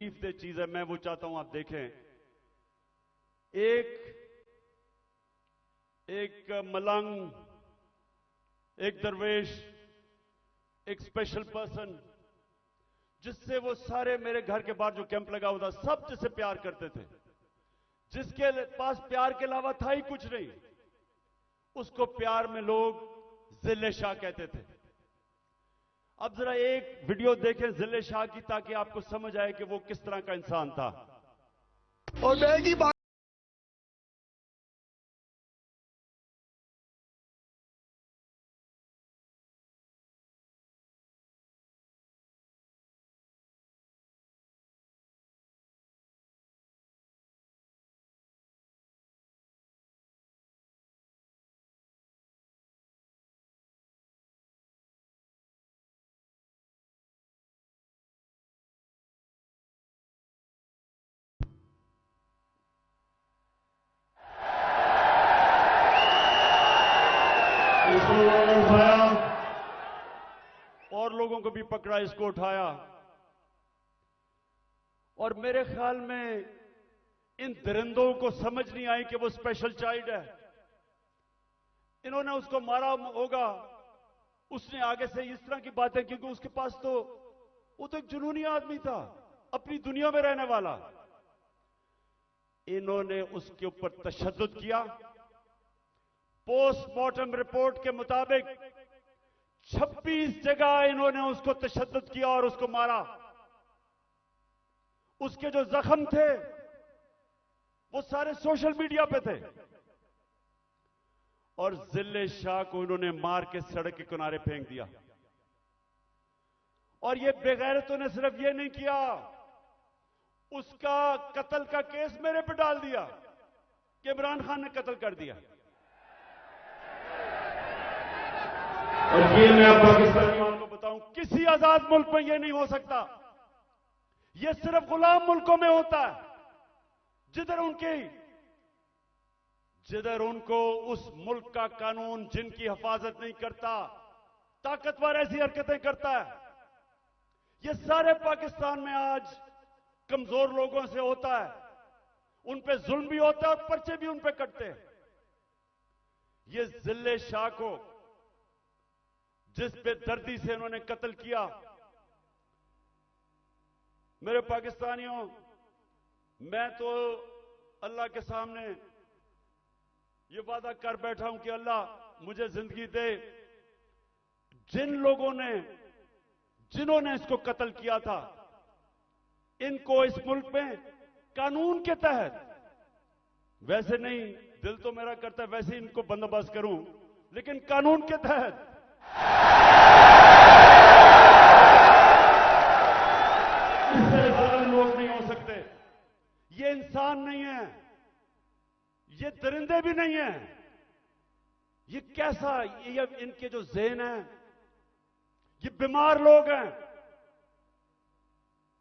दे चीज है, मैं वो चाहता हूं आप देखें। एक मलंग, एक दरवेश, एक स्पेशल पर्सन, जिससे वो सारे मेरे घर के बाहर जो कैंप लगा हुआ था, सब जिससे प्यार करते थे, जिसके पास प्यार के अलावा था ही कुछ नहीं, उसको प्यार में लोग जिले शाह कहते थे। अब जरा एक वीडियो देखें जिले शाह की, ताकि आपको समझ आए कि वो किस तरह का इंसान था। और मैं की बात उठाया और लोगों को भी पकड़ा, इसको उठाया। और मेरे ख्याल में इन दरिंदों को समझ नहीं आई कि वो स्पेशल चाइल्ड है। इन्होंने उसको मारा होगा, उसने आगे से इस तरह की बातें, क्योंकि उसके पास तो वो तो एक जुनूनी आदमी था, अपनी दुनिया में रहने वाला। इन्होंने उसके ऊपर तशद्दुद किया। पोस्टमार्टम रिपोर्ट के मुताबिक 26 जगह इन्होंने उसको तशद्दुद किया और उसको मारा। उसके जो जख्म थे वो सारे सोशल मीडिया पे थे। और जिले शाह को इन्होंने मार के सड़क के किनारे फेंक दिया। और ये बेगैरतों ने सिर्फ ये नहीं किया, उसका कत्ल का केस मेरे पे डाल दिया कि इमरान खान ने कत्ल कर दिया। और ये मैं पाकिस्तानियों को बताऊं, किसी आजाद मुल्क में ये नहीं हो सकता। ये सिर्फ गुलाम मुल्कों में होता है, जिधर उनको उस मुल्क का कानून जिनकी हिफाजत नहीं करता, ताकतवर ऐसी हरकतें करता है। ये सारे पाकिस्तान में आज कमजोर लोगों से होता है, उन पे जुल्म भी होता है और पर्चे भी उन पे कटते हैं। ये जिले शाह को जिस पे दर्दी से उन्होंने कत्ल किया, मेरे पाकिस्तानियों, मैं तो अल्लाह के सामने ये वादा कर बैठा हूं कि अल्लाह मुझे जिंदगी दे, जिन्होंने इसको कत्ल किया था, इनको इस मुल्क में कानून के तहत, वैसे नहीं, दिल तो मेरा करता है वैसे इनको बंदोबस्त करूं, लेकिन कानून के तहत इससे ज्यादा लोग नहीं हो सकते। ये इंसान नहीं है, ये दरिंदे भी नहीं है। ये कैसा, ये इनके जो ज़हन है, ये बीमार लोग हैं।